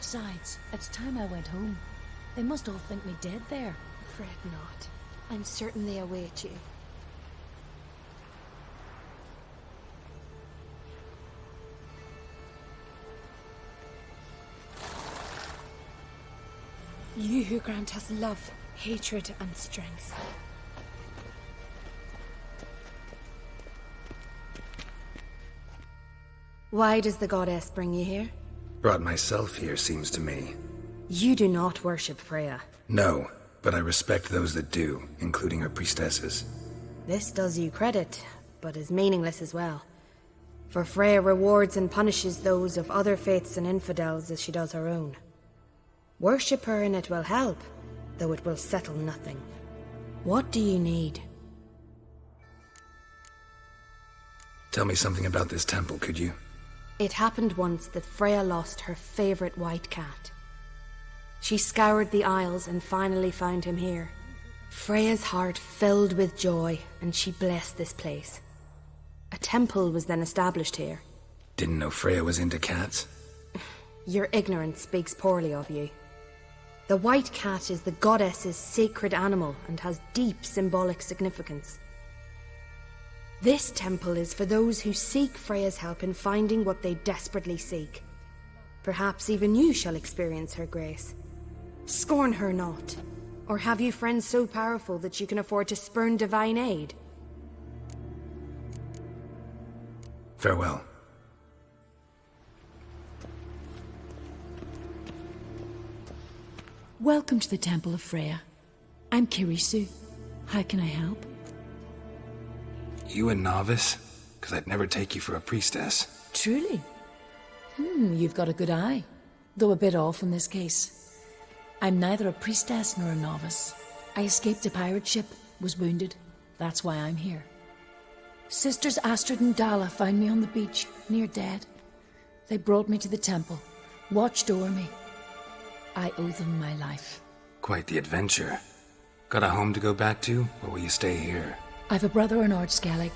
Besides, it's time I went home. They must all think me dead there. Fret not. I'm certain they await you. You who grant us love, hatred, and strength. Why does the goddess bring you here? Brought myself here, seems to me. You do not worship Freya. No, but I respect those that do, including her priestesses. This does you credit, but is meaningless as well. For Freya rewards and punishes those of other faiths and infidels as she does her own. Worship her and it will help, though it will settle nothing. What do you need? Tell me something about this temple, could you? It happened once that Freya lost her favorite white cat. She scoured the Isles and finally found him here. Freya's heart filled with joy, and she blessed this place. A temple was then established here. Didn't know Freya was into cats? Your ignorance speaks poorly of you. The white cat is the goddess's sacred animal and has deep symbolic significance. This temple is for those who seek Freya's help in finding what they desperately seek. Perhaps even you shall experience her grace. Scorn her not. Or have you friends so powerful that you can afford to spurn divine aid? Farewell. Welcome to the Temple of Freya. I'm Kirisu. How can I help? You a novice? 'Cause I'd never take you for a priestess. Truly? You've got a good eye. Though a bit off in this case. I'm neither a priestess nor a novice. I escaped a pirate ship, was wounded. That's why I'm here. Sisters Astrid and Dala found me on the beach, near dead. They brought me to the temple, watched over me. I owe them my life. Quite the adventure. Got a home to go back to, or will you stay here? I've a brother in Ard Skellig.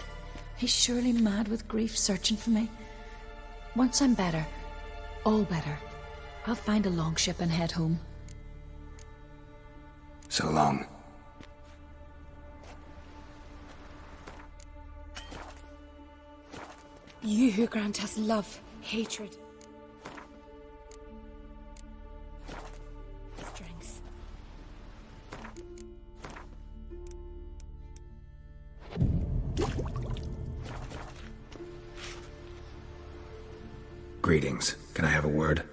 He's surely mad with grief searching for me. Once I'm better, all better, I'll find a longship and head home. So long. You who grant us love, hatred, strength. Greetings. Can I have a word?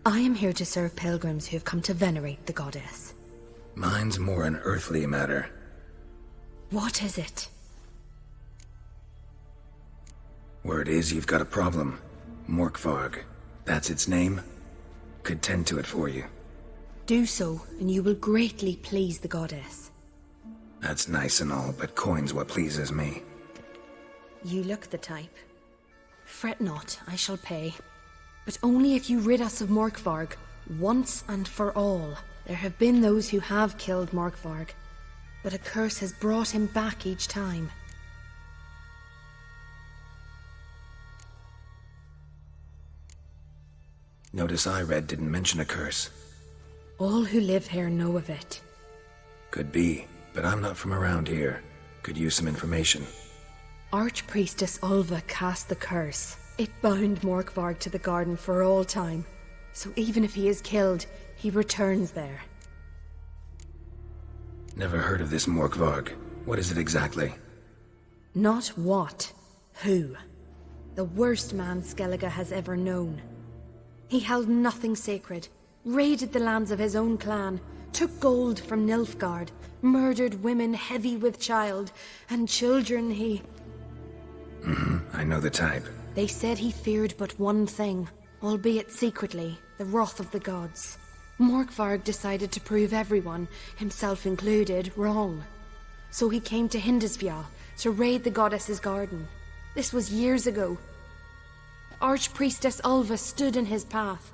I am here to serve pilgrims who have come to venerate the goddess. Mine's more an earthly matter. What is it? Word is you've got a problem. Morkvarg. That's its name? Could tend to it for you. Do so, and you will greatly please the goddess. That's nice and all, but coin's what pleases me. You look the type. Fret not, I shall pay. But only if you rid us of Morkvarg, once and for all. There have been those who have killed Morkvarg, but a curse has brought him back each time. Notice I read didn't mention a curse. All who live here know of it. Could be, but I'm not from around here. Could use some information. Archpriestess Ulva cast the curse. It bound Morkvarg to the garden for all time. So even if he is killed, he returns there. Never heard of this Morkvarg. What is it exactly? Not what, who. The worst man Skellige has ever known. He held nothing sacred, raided the lands of his own clan, took gold from Nilfgaard, murdered women heavy with child, and children he... I know the type. They said he feared but one thing, albeit secretly, the wrath of the gods. Morkvarg decided to prove everyone, himself included, wrong. So he came to Hindisfjall to raid the goddess's garden. This was years ago. Archpriestess Ulva stood in his path.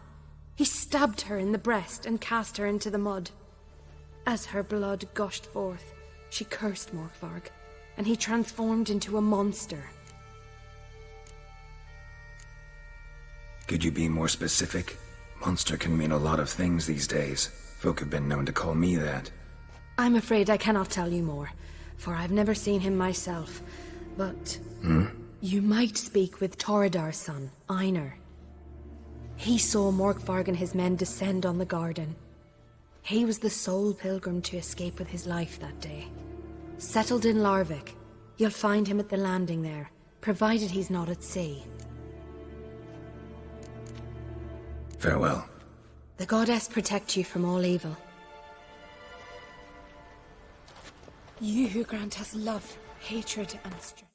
He stabbed her in the breast and cast her into the mud. As her blood gushed forth, she cursed Morkvarg, and he transformed into a monster. Could you be more specific? Monster can mean a lot of things these days. Folk have been known to call me that. I'm afraid I cannot tell you more, for I've never seen him myself. But you might speak with Toradar's son, Einar. He saw Morkvarg and his men descend on the garden. He was the sole pilgrim to escape with his life that day. Settled in Larvik, you'll find him at the landing there, provided he's not at sea. Farewell. The goddess protect you from all evil. You who grant us love, hatred, and strength.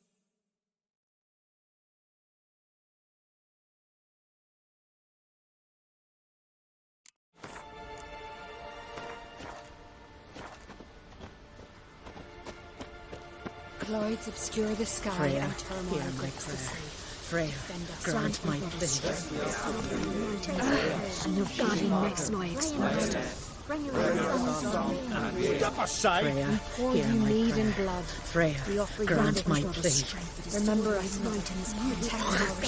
Clouds obscure the sky Freya, and turmoil hear my grips the prayer. sea. Freya, grant my plea. Nilfgaardi makes no exposed. Freya, Pour hear you my mead prayer. and blood. Freya, We offer you grant the my daughter's plea. strength. Remember us mountains, protect our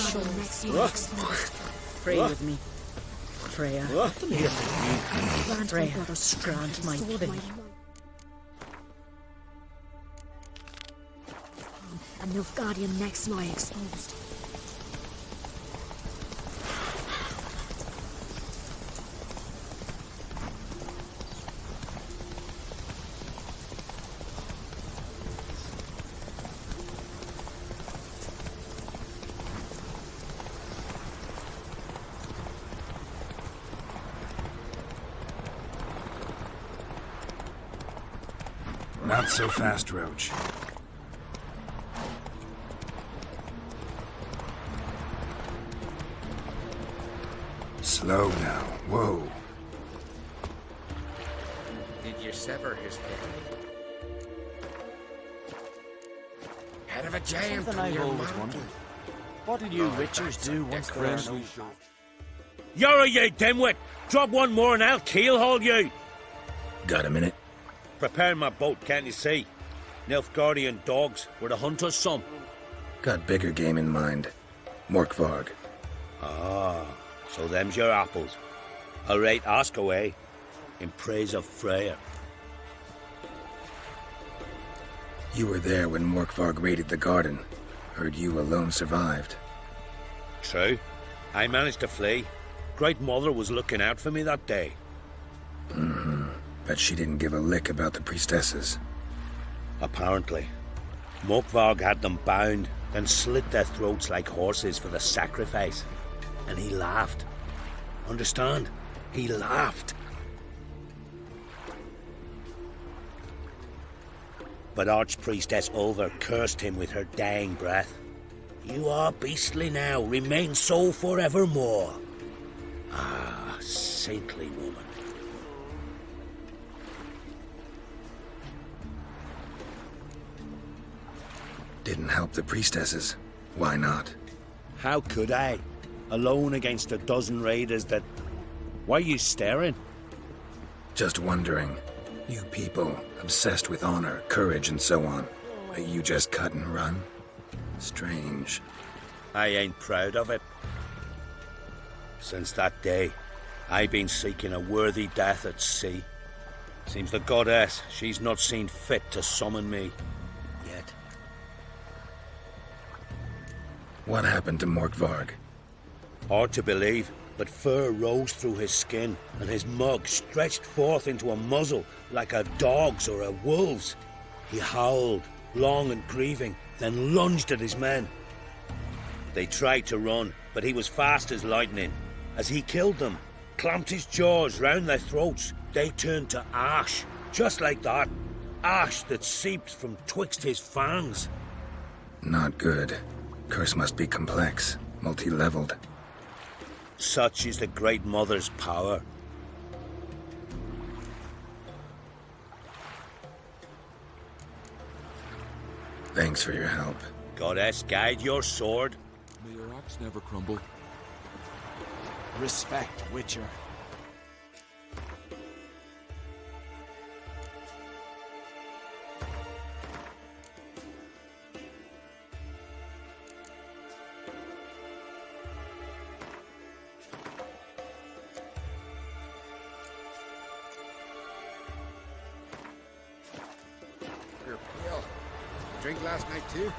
shores. Pray with me. Freya, Freya, grant my plea. And Nilfgaardian necks lie exposed. Not so fast, Roach. Slow now. Whoa. Did you sever his head? Head of a giant Something on I've your always mountain. wondered. What did you witchers do once there are no... You're you dimwit! Drop one more and I'll keelhaul you! Got a minute? Preparing my boat, can't you see? Nilfgaardian dogs were to hunt us some. Got bigger game in mind. Morkvarg. Ah, so them's your apples. All right, ask away. In praise of Freya. You were there when Morkvarg raided the garden. Heard you alone survived. True. I managed to flee. Great Mother was looking out for me that day. But she didn't give a lick about the priestesses. Apparently. Morkvarg had them bound, then slit their throats like horses for the sacrifice. And he laughed. Understand? He laughed. But Archpriestess Ulver cursed him with her dying breath. You are beastly now, remain so forevermore. Ah, saintly woman. Didn't help the priestesses. Why not? How could I? Alone against a dozen raiders that... Why are you staring? Just wondering. You people, obsessed with honor, courage, and so on. But you just cut and run? Strange. I ain't proud of it. Since that day, I've been seeking a worthy death at sea. Seems the goddess, she's not seen fit to summon me. Yet. What happened to Morkvarg? Hard to believe, but fur rose through his skin, and his mug stretched forth into a muzzle like a dog's or a wolf's. He howled, long and grieving, then lunged at his men. They tried to run, but he was fast as lightning. As he killed them, clamped his jaws round their throats, they turned to ash, just like that. Ash that seeped from twixt his fangs. Not good. Curse must be complex, multi-leveled. Such is the Great Mother's power. Thanks for your help. Goddess, guide your sword. May your axe never crumble. Respect, Witcher. Drink last night too?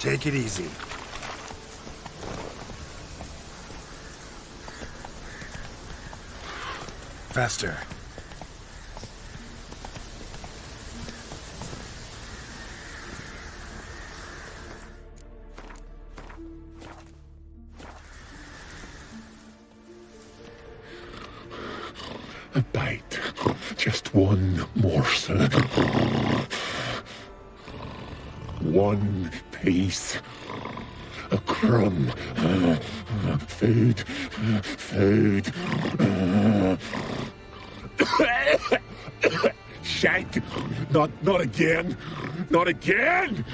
Take it easy. Faster. A bite. Just one morsel. One piece. A crumb. Food. Food. Shite. Not again. Not again.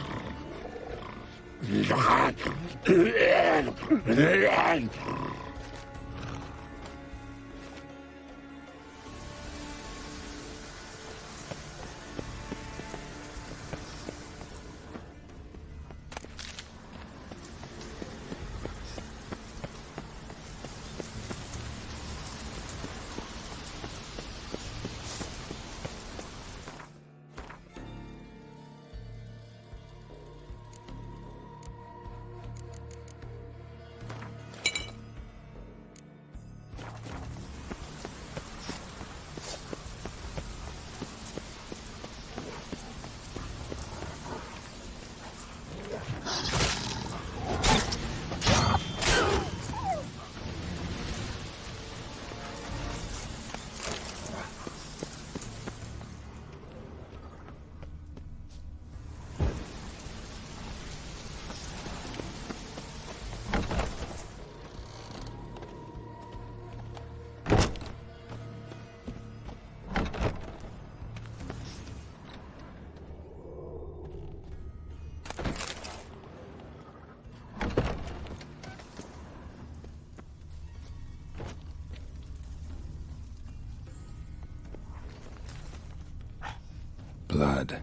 Blood.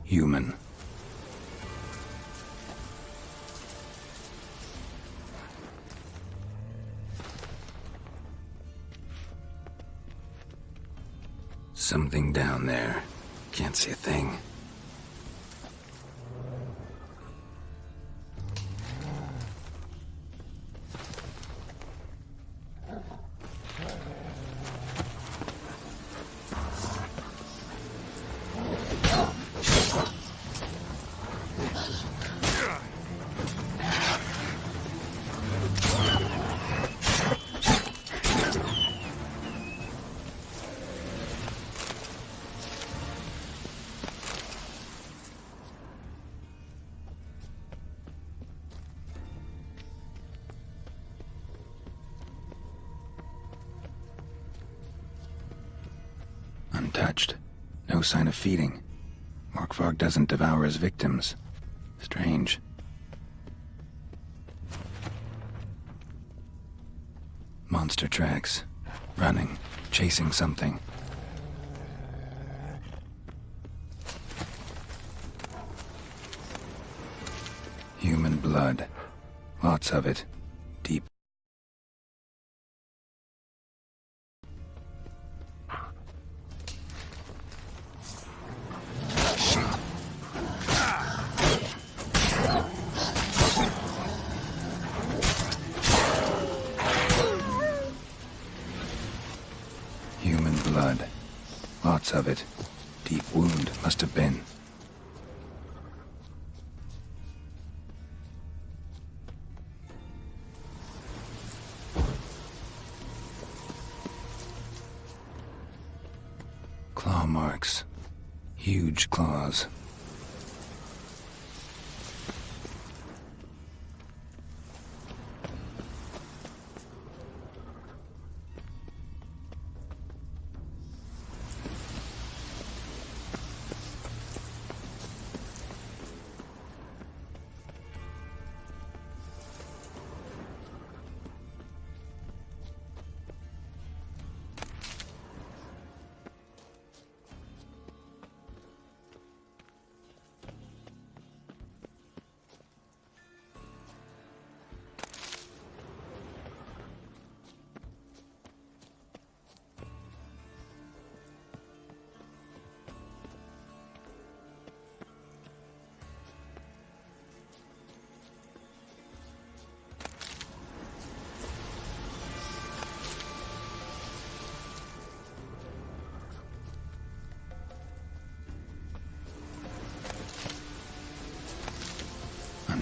Human. Something down there. Can't see a thing. Untouched. No sign of feeding. Morkvarg doesn't devour his victims. Strange. Monster tracks. Running. Chasing something. Human blood. Lots of it. Deep. Human blood. Lots of it. Deep wound must have been. Claw marks. Huge claws.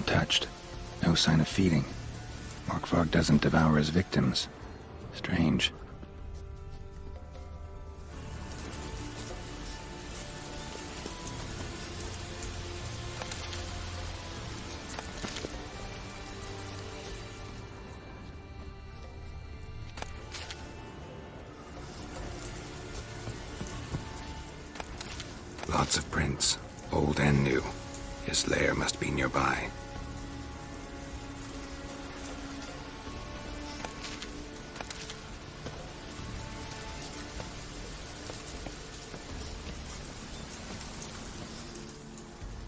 Untouched. No sign of feeding. Morkvarg doesn't devour his victims. Strange. Lots of prints, old and new. His lair must be nearby.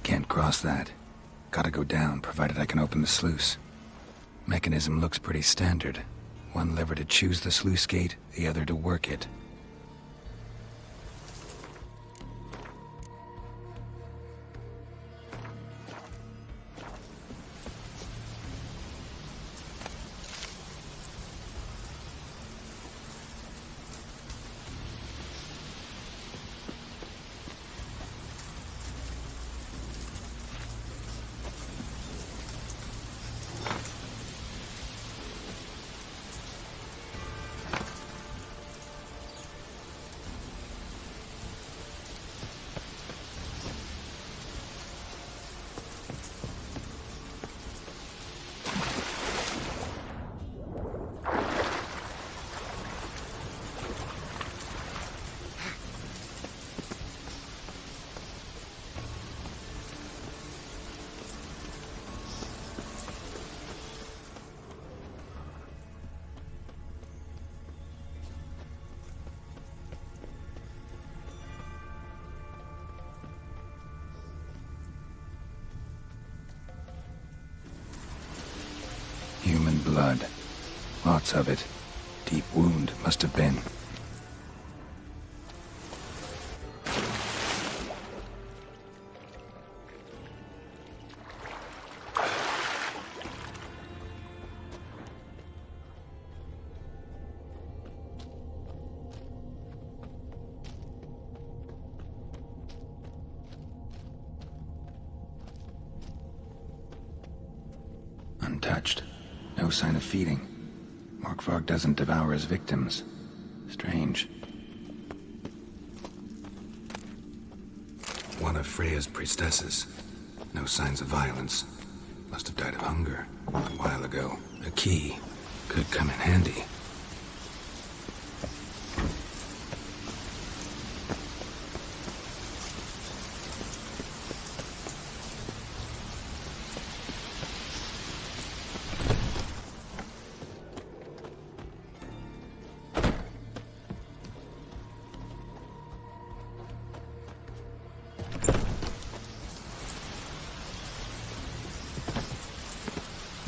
Can't cross that. Gotta go down, provided I can open the sluice. Mechanism looks pretty standard. One lever to choose the sluice gate, the other to work it. Human blood. Lots of it. Deep wound must have been. Untouched. No sign of feeding. Morkvarg doesn't devour his victims. Strange. One of Freya's priestesses. No signs of violence. Must have died of hunger a while ago. A key could come in handy.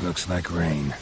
Looks like rain.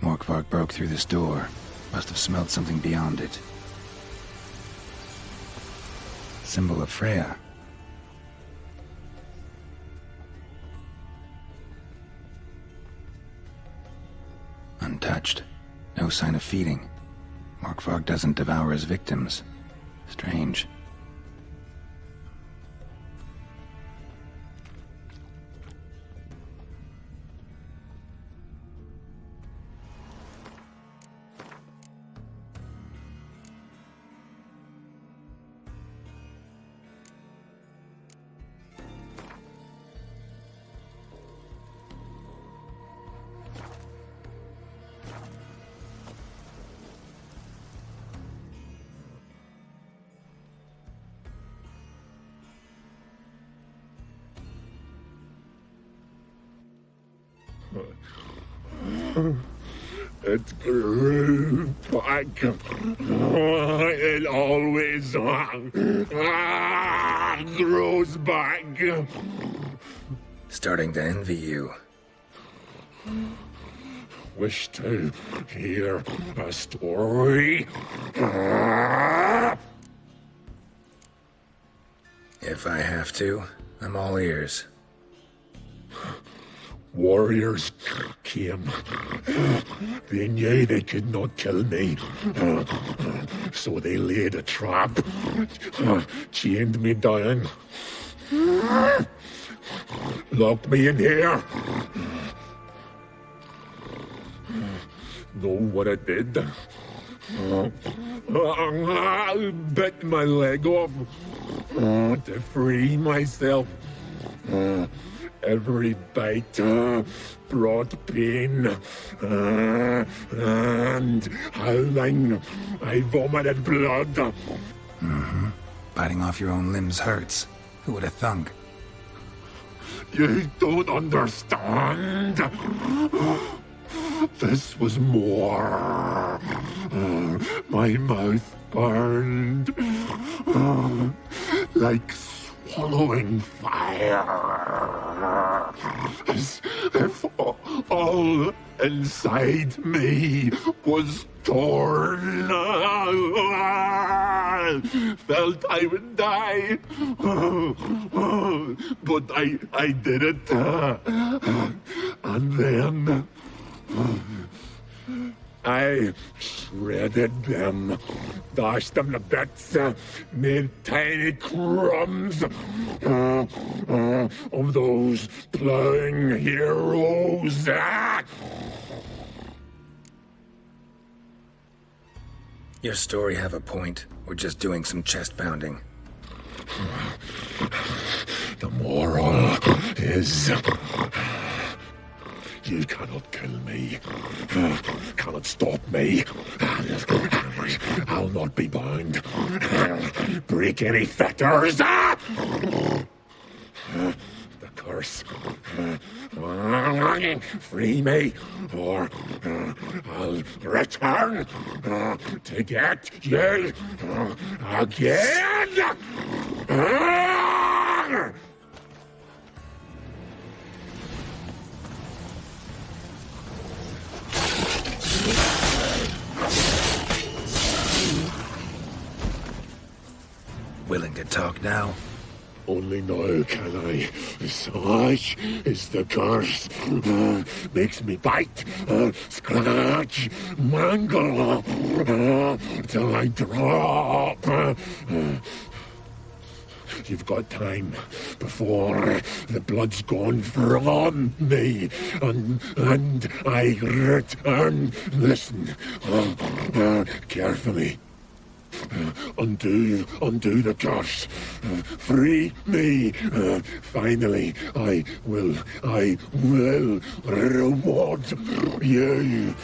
Morkvarg broke through this door. Must have smelled something beyond it. Symbol of Freya. Untouched. No sign of feeding. Morkvarg doesn't devour his victims. Strange. It grew back. It always grows back. Starting to envy you. Wish to hear a story? If I have to, I'm all ears. Warriors came. They knew they could not kill me. So they laid a trap. Chained me down. Locked me in here. Know what I did? Bit my leg off to free myself. Every bite brought pain, and howling, I vomited blood. Mm-hmm. Biting off your own limbs hurts. Who would have thunk? You don't understand. This was more. My mouth burned like swallowing fire, as if all inside me was torn. Felt I would die, but I did it, and then I shredded them, dashed them to bits, made tiny crumbs of those plowing heroes. Your story have a point. We're just doing some chest pounding. The moral is... You cannot kill me. Cannot stop me. I'll not be bound. Break any fetters. The curse. Free me, or I'll return to get you again. Willing to talk now? Only now can I. Such is the curse. Makes me bite, scratch, mangle, till I drop. You've got time before the blood's gone from me, and I return. Listen, carefully. Undo the curse. Free me. Finally, I will reward you.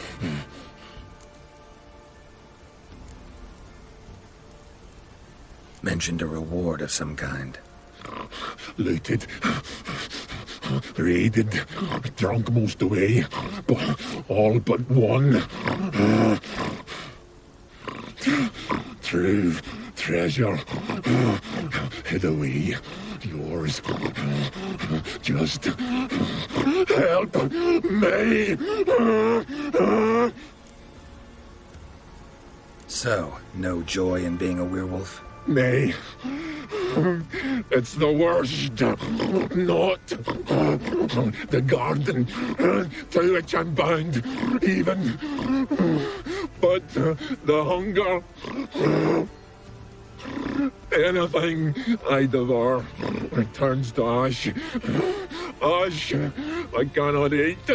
Mentioned a reward of some kind. Looted, raided, drunk most away, but all but one. True treasure hid away. Yours. Just help me. So, no joy in being a werewolf? Nay. It's the worst. Not the garden to which I'm bound, even. But the hunger. Anything I devour turns to ash. Ash I cannot eat.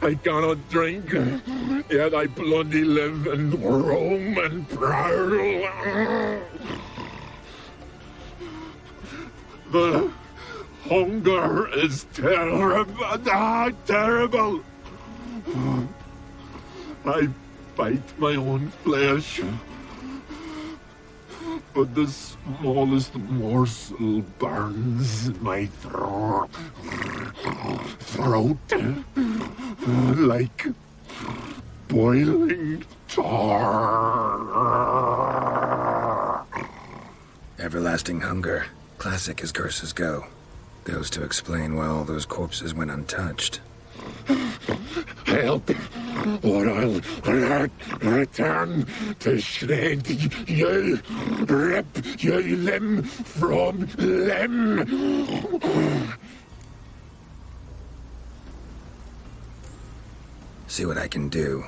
I cannot drink. Yet I bloody live and roam and prowl. The hunger is terrible. Terrible. I bite my own flesh. But the smallest morsel burns my throat. like boiling tar. Everlasting hunger. Classic as curses go. Goes to explain why all those corpses went untouched. Help, or I'll return to shred you, rip you limb from limb. See what I can do.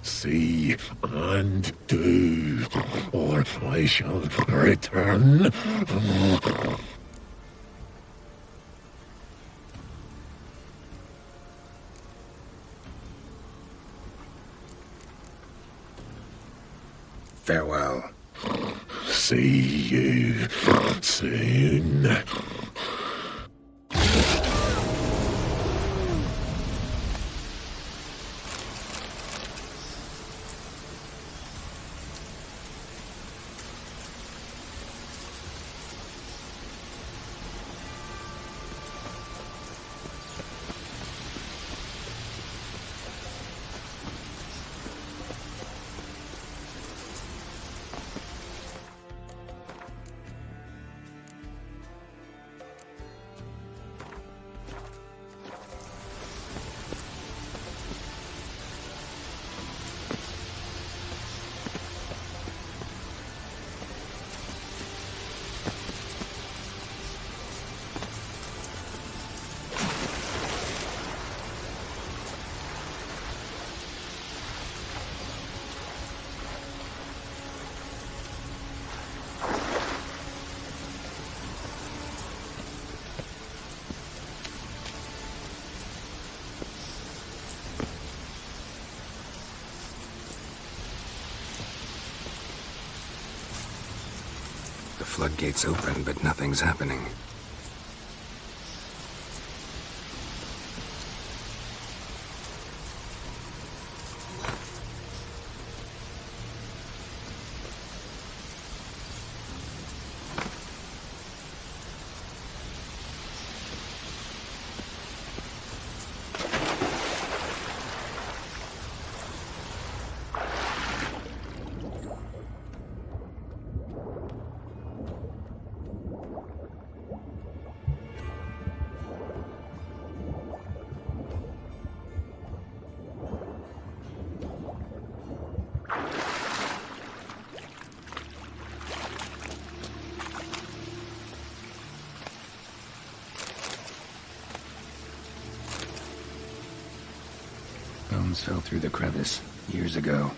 See and do, or I shall return. Farewell. See you soon. The floodgates open, but nothing's happening. Bones fell through the crevice years ago.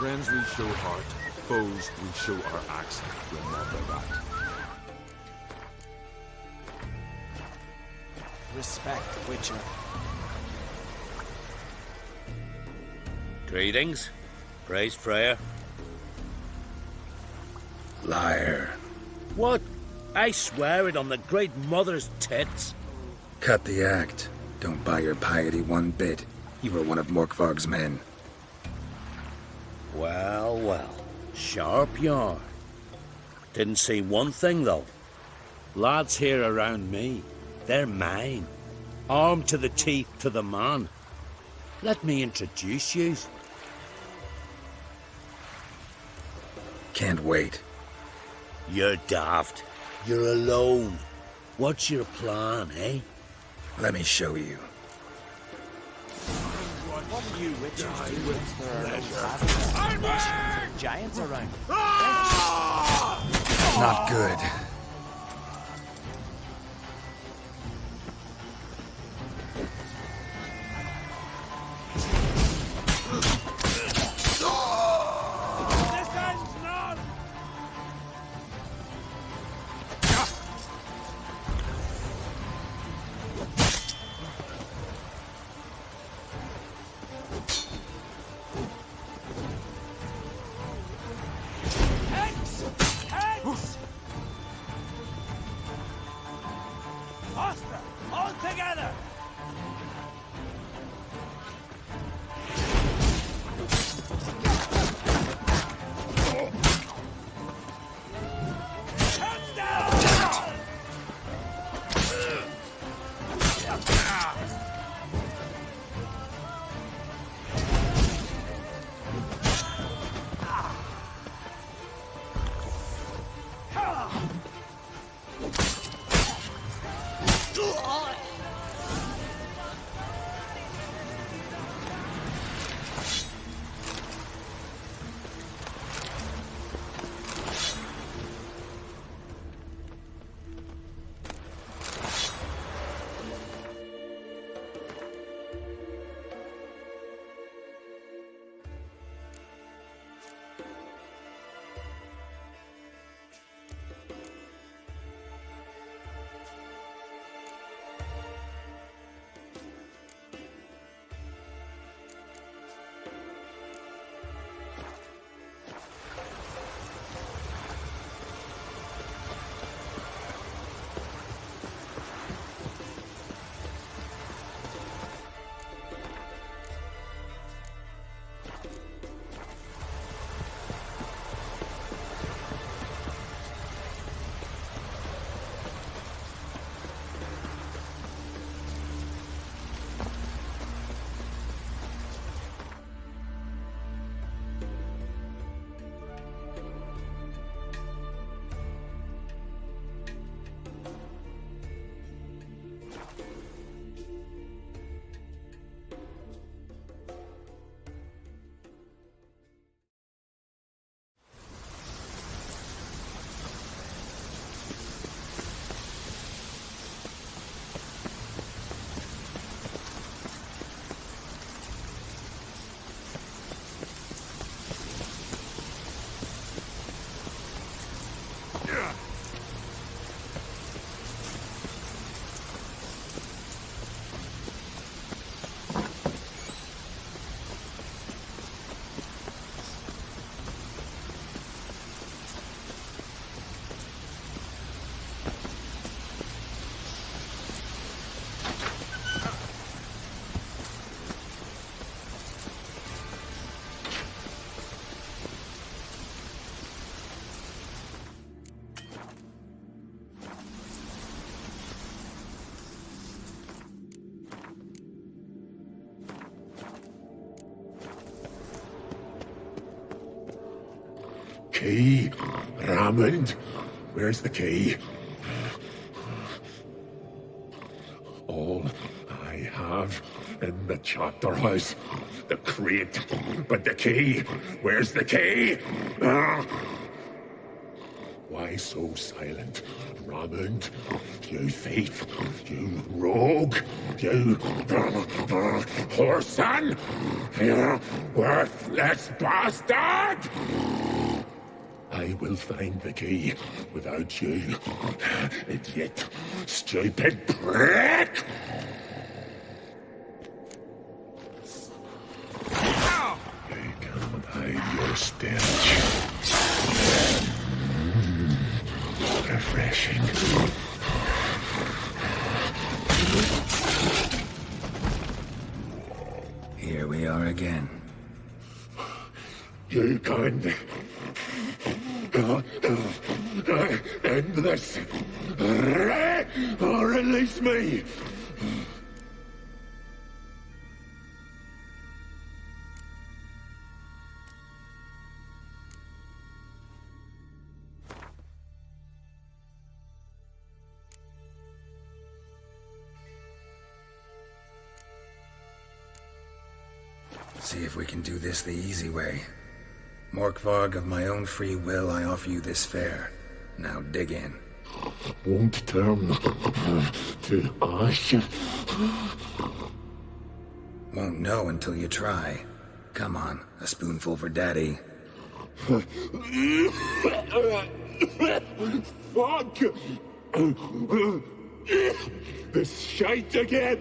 Friends we show heart, foes we show our axe. Remember that. Respect, Witcher. Greetings. Praise Freya. Liar. What? I swear it on the Great Mother's tits. Cut the act. Don't buy your piety one bit. You were one of Morkvarg's men. Well, well. Sharp yarn. Didn't see one thing, though. Lads here around me, they're mine. Armed to the teeth to the man. Let me introduce you. Can't wait. You're daft. You're alone. What's your plan, eh? Let me show you. What do you witchers do once there are no bastards? Giants around. Not good. Key? Raymond? Where's the key? All I have in the chapter house. The crate. But the key? Where's the key? Why so silent, Rommond? You thief, you rogue, you whoreson, you worthless bastard! I will find the key without you, idiot, stupid prick! You cannot hide your stench. Refreshing. Here we are again. You can end this, or release me. See if we can do this the easy way. Morkvarg, of my own free will, I offer you this fare. Now dig in. Won't turn to ash. Won't know until you try. Come on, a spoonful for Daddy. Fuck! This shite again!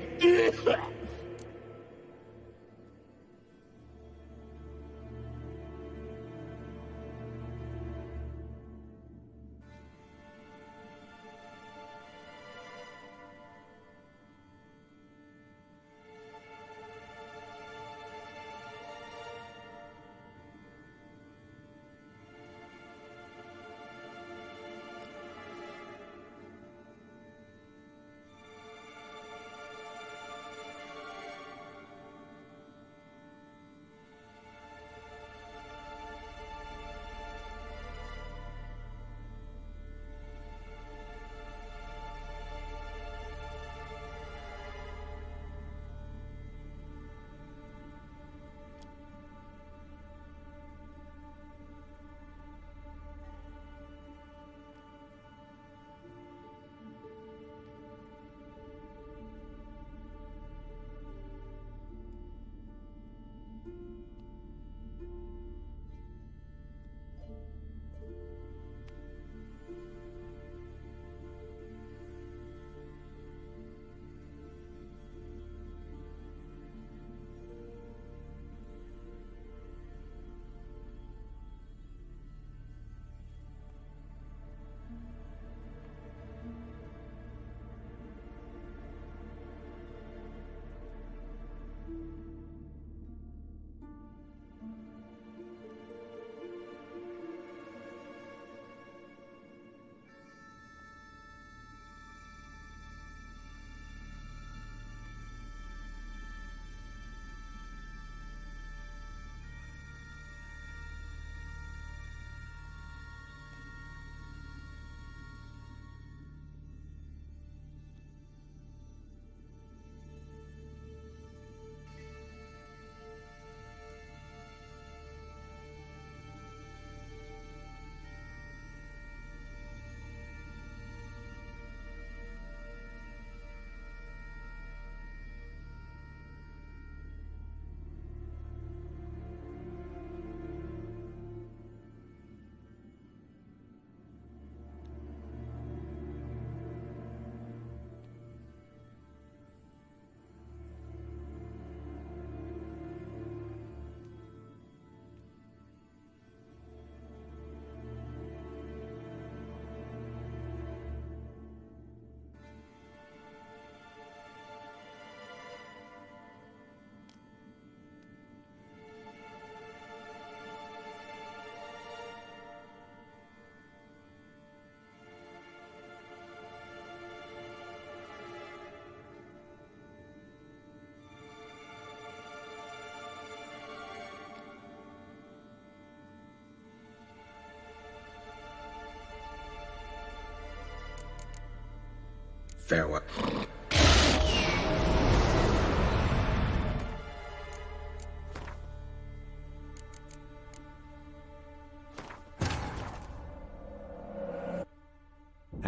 Farewell.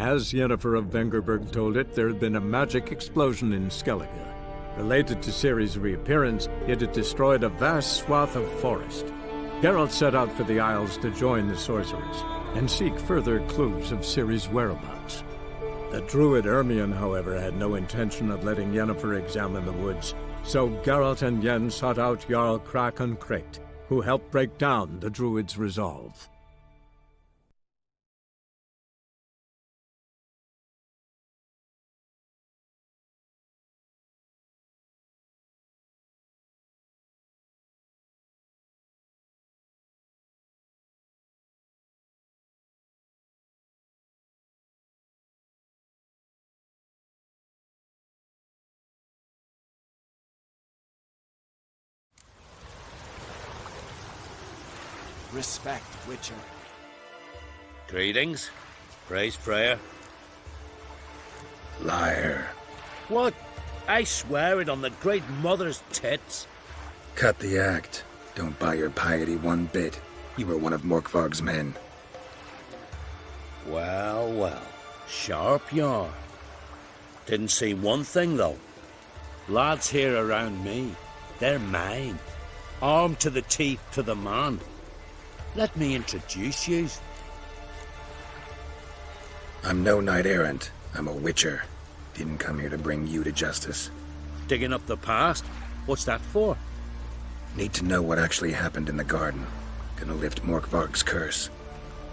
As Yennefer of Vengerberg told it, there had been a magic explosion in Skellige. Related to Ciri's reappearance, it had destroyed a vast swath of forest. Geralt set out for the Isles to join the sorcerers and seek further clues of Ciri's whereabouts. The druid Ermion, however, had no intention of letting Yennefer examine the woods, so Geralt and Yen sought out Jarl Krakon Krayt, who helped break down the druid's resolve. Respect, Witcher. Greetings. Praise Freya. Liar. What? I swear it on the Great Mother's tits. Cut the act. Don't buy your piety one bit. You were one of Morkvarg's men. Well, well. Sharp yarn. Didn't see one thing, though. Lads here around me, they're mine. Armed to the teeth to the man. Let me introduce you. I'm no knight-errant. I'm a witcher. Didn't come here to bring you to justice. Digging up the past? What's that for? Need to know what actually happened in the garden. Gonna lift Morkvarg's curse.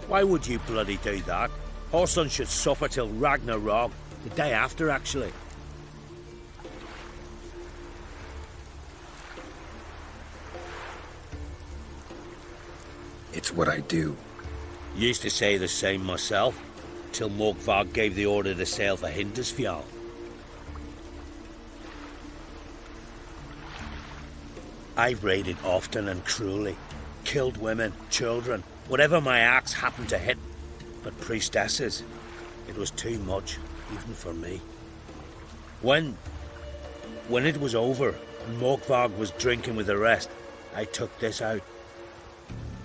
Why would you bloody do that? Our son should suffer till Ragnarok. The day after, actually. It's what I do. Used to say the same myself, till Morkvarg gave the order to sail for Hindisfjall. I've raided often and cruelly, killed women, children, whatever my axe happened to hit. But priestesses, it was too much, even for me. When it was over, and Morkvarg was drinking with the rest, I took this out.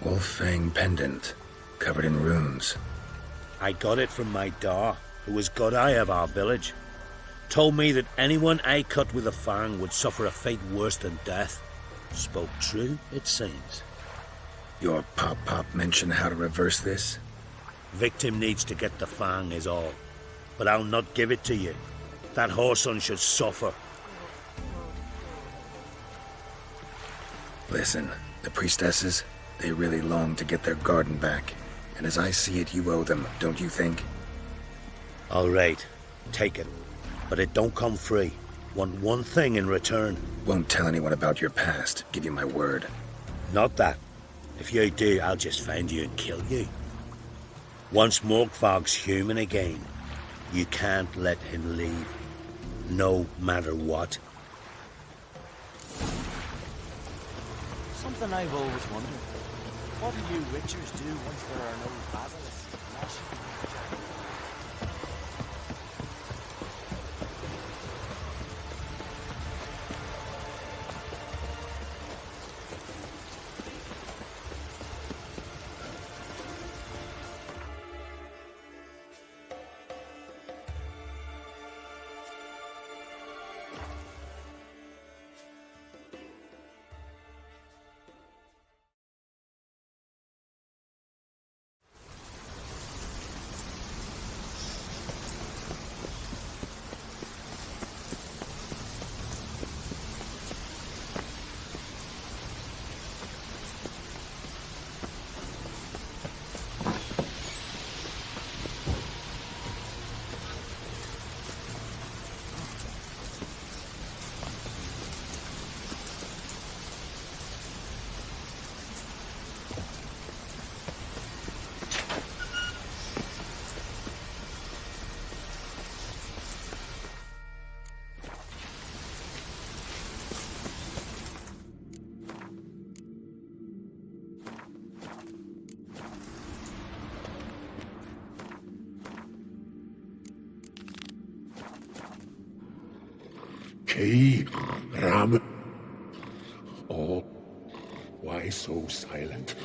Wolf-fang pendant, covered in runes. I got it from my da, who was god eye of our village. Told me that anyone I cut with a fang would suffer a fate worse than death. Spoke true, it seems. Your pop-pop mentioned how to reverse this? Victim needs to get the fang is all. But I'll not give it to you. That whoreson should suffer. Listen, the priestesses, they really long to get their garden back. And as I see it, you owe them, don't you think? All right, take it. But it don't come free. Want one thing in return. Won't tell anyone about your past, give you my word. Not that. If you do, I'll just find you and kill you. Once Morkvarg's human again, you can't let him leave. No matter what. Something I've always wondered. What do you witchers do once there are no basilisks flashing in your jacket? Key, Ram. Oh, why so silent?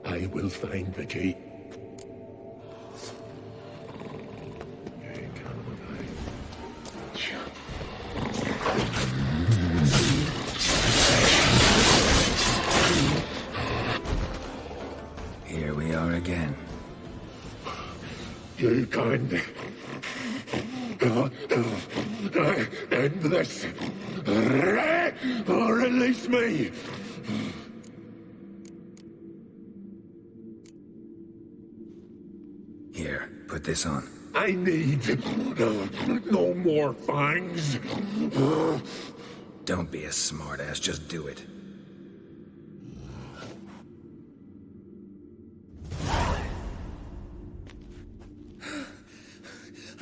I will find the key. again. You can end this. Release me. Here, put this on. I need no more fangs. Don't be a smartass, just do it.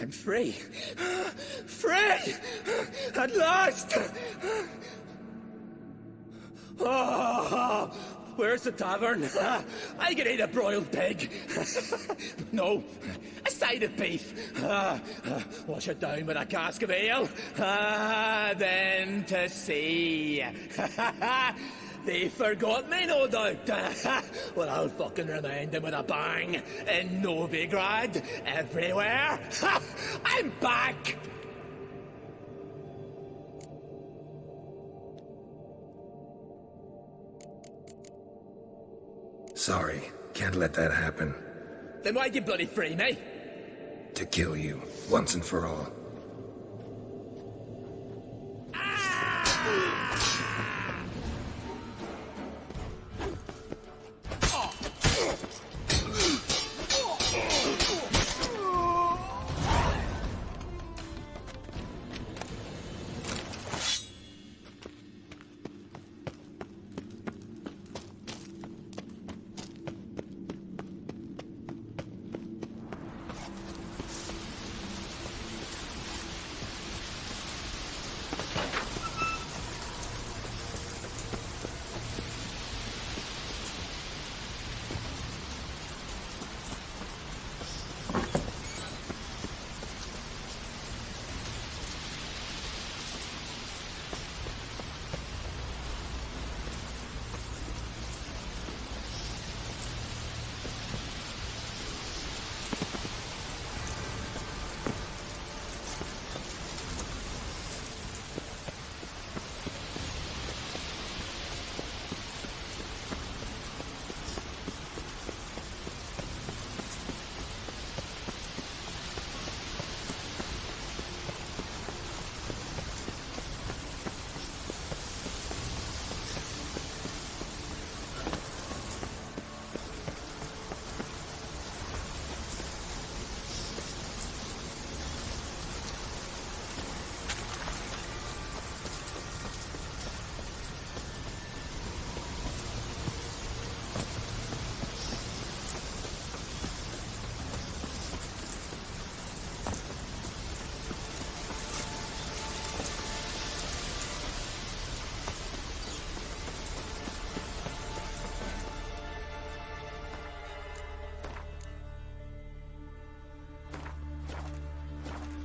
I'm free. Free! At last! Oh, where's the tavern? I can eat a broiled pig. No, a side of beef. Wash it down with a cask of ale. Then to sea. They forgot me, no doubt. Well, I'll fucking remind them with a bang. In Novigrad, everywhere. I'm back! Sorry, can't let that happen. Then why'd you bloody free me? To kill you, once and for all.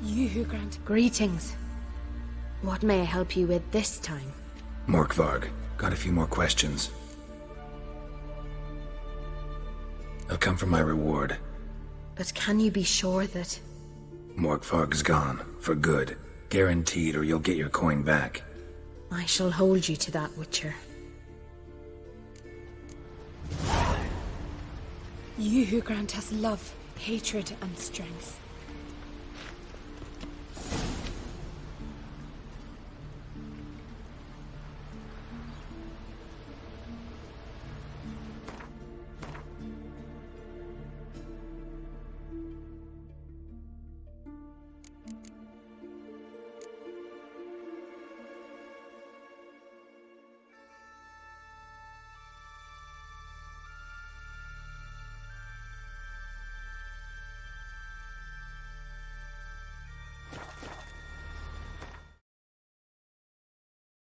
You who grant... Greetings. What may I help you with this time? Morkvarg, got a few more questions. I'll come for my reward. But can you be sure that... Morkvarg's gone, for good. Guaranteed, or you'll get your coin back. I shall hold you to that, Witcher. You who grant us love, hatred, and strength.